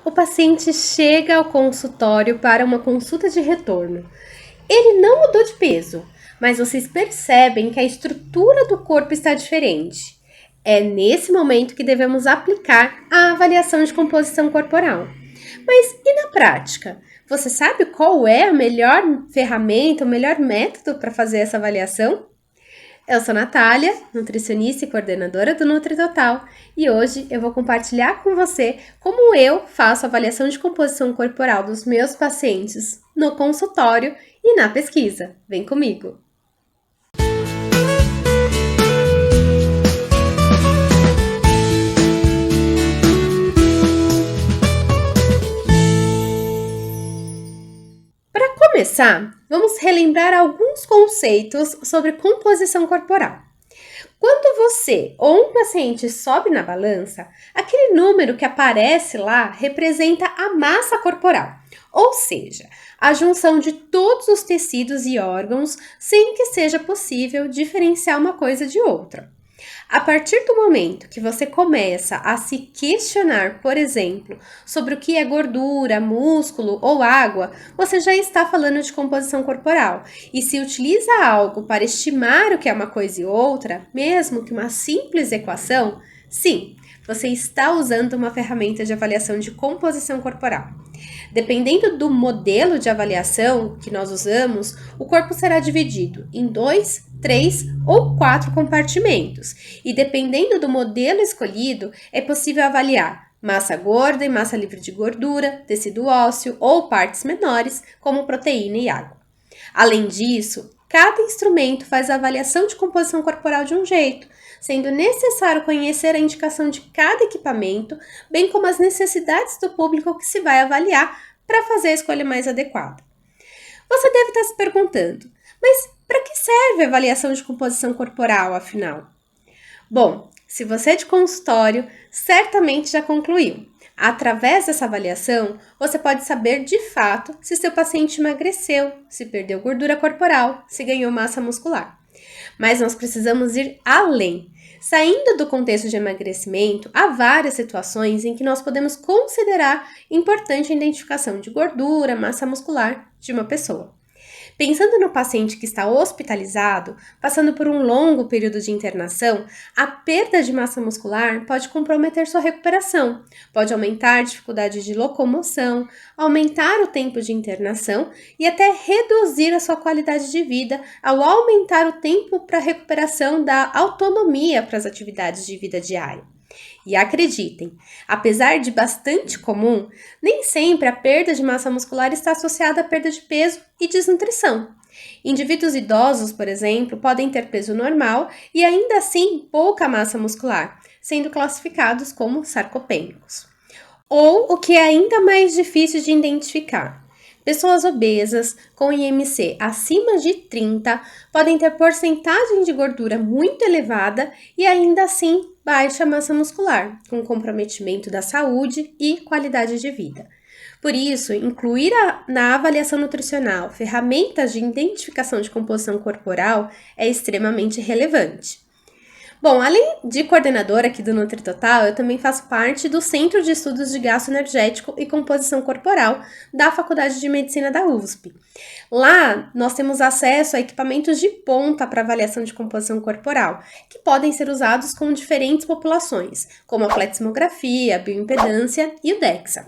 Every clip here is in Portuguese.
O paciente chega ao consultório para uma consulta de retorno. Ele não mudou de peso, mas vocês percebem que a estrutura do corpo está diferente. É nesse momento que devemos aplicar a avaliação de composição corporal. Mas e na prática? Você sabe qual é a melhor ferramenta, o melhor método para fazer essa avaliação? Eu sou Natália, nutricionista e coordenadora do NutriTotal, e hoje eu vou compartilhar com você como eu faço a avaliação de composição corporal dos meus pacientes no consultório e na pesquisa. Vem comigo! Para começar, vamos relembrar alguns conceitos sobre composição corporal. Quando você ou um paciente sobe na balança, aquele número que aparece lá representa a massa corporal, ou seja, a junção de todos os tecidos e órgãos sem que seja possível diferenciar uma coisa de outra. A partir do momento que você começa a se questionar, por exemplo, sobre o que é gordura, músculo ou água, você já está falando de composição corporal. E se utiliza algo para estimar o que é uma coisa e outra, mesmo que uma simples equação, sim, você está usando uma ferramenta de avaliação de composição corporal. Dependendo do modelo de avaliação que nós usamos, o corpo será dividido em 2, 3 ou 4 compartimentos. E dependendo do modelo escolhido, é possível avaliar massa gorda e massa livre de gordura, tecido ósseo ou partes menores, como proteína e água. Além disso, cada instrumento faz a avaliação de composição corporal de um jeito, sendo necessário conhecer a indicação de cada equipamento, bem como as necessidades do público que se vai avaliar para fazer a escolha mais adequada. Você deve estar se perguntando, mas para que serve a avaliação de composição corporal, afinal? Bom, se você é de consultório, certamente já concluiu. Através dessa avaliação, você pode saber de fato se seu paciente emagreceu, se perdeu gordura corporal, se ganhou massa muscular. Mas nós precisamos ir além. Saindo do contexto de emagrecimento, há várias situações em que nós podemos considerar importante a identificação de gordura, massa muscular de uma pessoa. Pensando no paciente que está hospitalizado, passando por um longo período de internação, a perda de massa muscular pode comprometer sua recuperação, pode aumentar a dificuldade de locomoção, aumentar o tempo de internação e até reduzir a sua qualidade de vida ao aumentar o tempo para a recuperação da autonomia para as atividades de vida diária. E acreditem, apesar de bastante comum, nem sempre a perda de massa muscular está associada à perda de peso e desnutrição. Indivíduos idosos, por exemplo, podem ter peso normal e ainda assim pouca massa muscular, sendo classificados como sarcopênicos. Ou o que é ainda mais difícil de identificar, pessoas obesas com IMC acima de 30 podem ter porcentagem de gordura muito elevada e ainda assim baixa massa muscular, com comprometimento da saúde e qualidade de vida. Por isso, incluir na avaliação nutricional ferramentas de identificação de composição corporal é extremamente relevante. Bom, além de coordenadora aqui do NutriTotal, eu também faço parte do Centro de Estudos de Gasto Energético e Composição Corporal da Faculdade de Medicina da USP. Lá, nós temos acesso a equipamentos de ponta para avaliação de composição corporal, que podem ser usados com diferentes populações, como a pletismografia, a bioimpedância e o DEXA.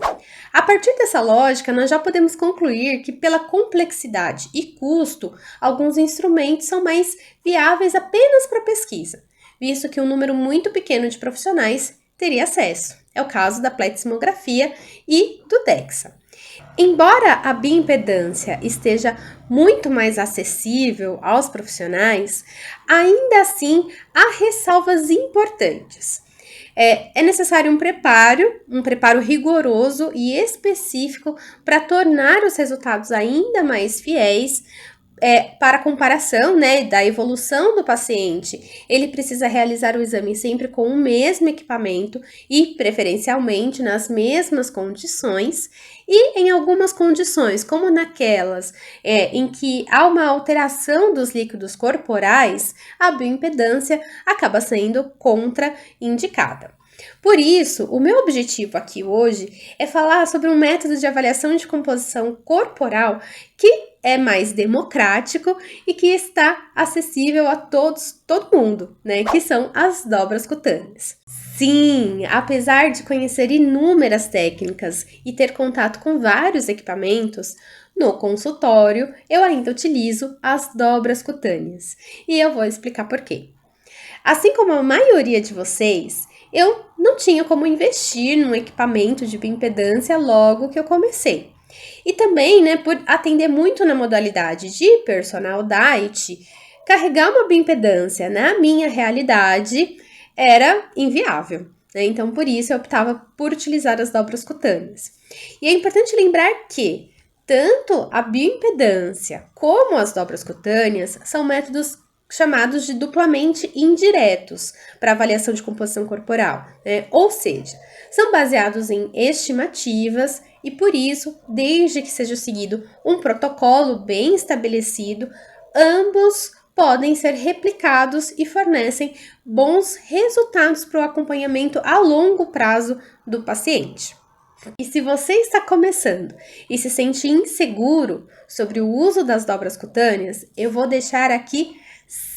A partir dessa lógica, nós já podemos concluir que, pela complexidade e custo, alguns instrumentos são mais viáveis apenas para pesquisa, visto que um número muito pequeno de profissionais teria acesso. É o caso da pletismografia e do DEXA. Embora a bioimpedância esteja muito mais acessível aos profissionais, ainda assim há ressalvas importantes. É necessário um preparo rigoroso e específico para tornar os resultados ainda mais fiéis. Para comparação, da evolução do paciente, ele precisa realizar o exame sempre com o mesmo equipamento e, preferencialmente, nas mesmas condições. E em algumas condições, como naquelas em que há uma alteração dos líquidos corporais, a bioimpedância acaba sendo contraindicada. Por isso, o meu objetivo aqui hoje é falar sobre um método de avaliação de composição corporal que é mais democrático e que está acessível a todo mundo, né? Que são as dobras cutâneas. Sim, apesar de conhecer inúmeras técnicas e ter contato com vários equipamentos, no consultório eu ainda utilizo as dobras cutâneas. E eu vou explicar por quê. Assim como a maioria de vocês, eu não tinha como investir num equipamento de bioimpedância logo que eu comecei. E também, né, por atender muito na modalidade de personal diet, carregar uma bioimpedância na minha realidade era inviável, né? Então, por isso, eu optava por utilizar as dobras cutâneas. E é importante lembrar que tanto a bioimpedância como as dobras cutâneas são métodos chamados de duplamente indiretos para avaliação de composição corporal, né? Ou seja, são baseados em estimativas e por isso, desde que seja seguido um protocolo bem estabelecido, ambos podem ser replicados e fornecem bons resultados para o acompanhamento a longo prazo do paciente. E se você está começando e se sente inseguro sobre o uso das dobras cutâneas, eu vou deixar aqui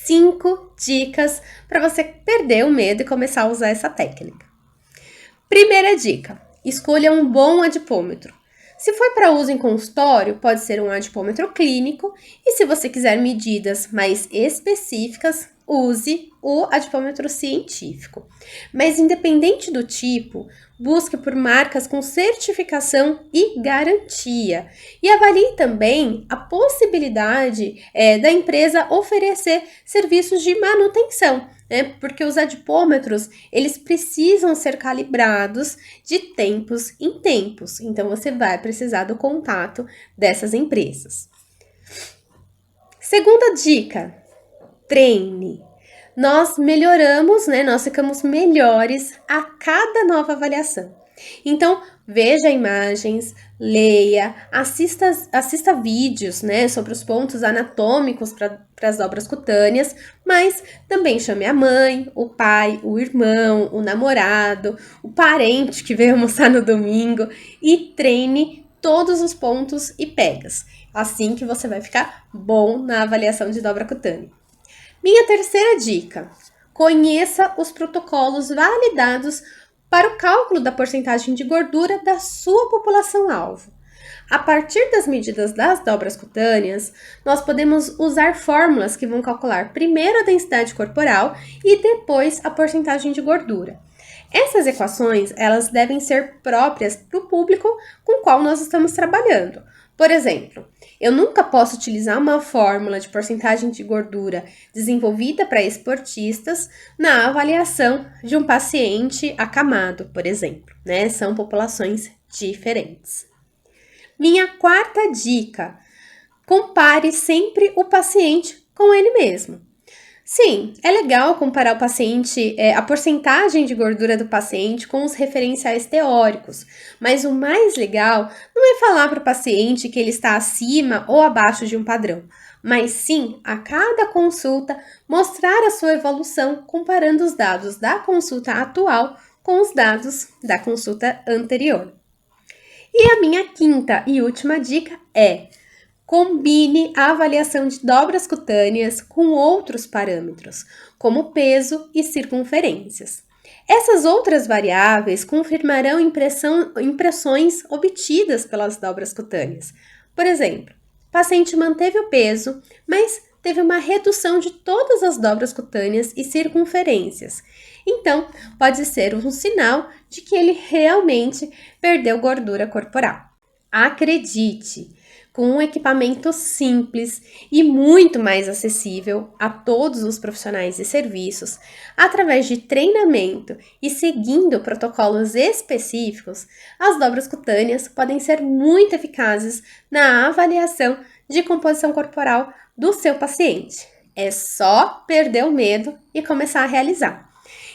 5 dicas para você perder o medo e começar a usar essa técnica. Primeira dica: escolha um bom adipômetro. Se for para uso em consultório, pode ser um adipômetro clínico, e se você quiser medidas mais específicas, use o adipômetro científico. Mas independente do tipo, busque por marcas com certificação e garantia. E avalie também a possibilidade da empresa oferecer serviços de manutenção, né? Porque os adipômetros, eles precisam ser calibrados de tempos em tempos. Então, você vai precisar do contato dessas empresas. Segunda dica: treine. Nós melhoramos, né? Nós ficamos melhores a cada nova avaliação. Então, veja imagens, leia, assista vídeos, né, sobre os pontos anatômicos para as dobras cutâneas, mas também chame a mãe, o pai, o irmão, o namorado, o parente que veio almoçar no domingo e treine todos os pontos e pegas. Assim que você vai ficar bom na avaliação de dobra cutânea. Minha terceira dica: conheça os protocolos validados para o cálculo da porcentagem de gordura da sua população-alvo. A partir das medidas das dobras cutâneas, nós podemos usar fórmulas que vão calcular primeiro a densidade corporal e depois a porcentagem de gordura. Essas equações, elas devem ser próprias para o público com o qual nós estamos trabalhando. Por exemplo, eu nunca posso utilizar uma fórmula de porcentagem de gordura desenvolvida para esportistas na avaliação de um paciente acamado, por exemplo, né? São populações diferentes. Minha quarta dica: compare sempre o paciente com ele mesmo. Sim, é legal comparar o paciente, a porcentagem de gordura do paciente com os referenciais teóricos, mas o mais legal não é falar para o paciente que ele está acima ou abaixo de um padrão, mas sim, a cada consulta, mostrar a sua evolução comparando os dados da consulta atual com os dados da consulta anterior. E a minha quinta e última dica é: combine a avaliação de dobras cutâneas com outros parâmetros, como peso e circunferências. Essas outras variáveis confirmarão impressões obtidas pelas dobras cutâneas. Por exemplo, o paciente manteve o peso, mas teve uma redução de todas as dobras cutâneas e circunferências. Então, pode ser um sinal de que ele realmente perdeu gordura corporal. Acredite! Com um equipamento simples e muito mais acessível a todos os profissionais e serviços, através de treinamento e seguindo protocolos específicos, as dobras cutâneas podem ser muito eficazes na avaliação de composição corporal do seu paciente. É só perder o medo e começar a realizar.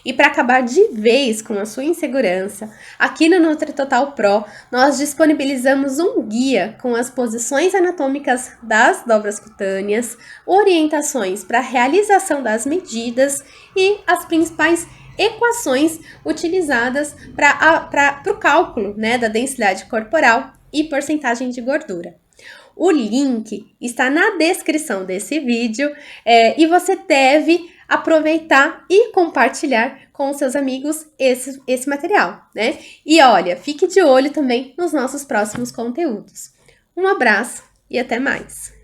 E para acabar de vez com a sua insegurança, aqui no NutriTotal Pro, nós disponibilizamos um guia com as posições anatômicas das dobras cutâneas, orientações para a realização das medidas e as principais equações utilizadas para o cálculo, né, da densidade corporal e porcentagem de gordura. O link está na descrição desse vídeo e você deve aproveitar e compartilhar com os seus amigos esse material, né? E olha, fique de olho também nos nossos próximos conteúdos. Um abraço e até mais!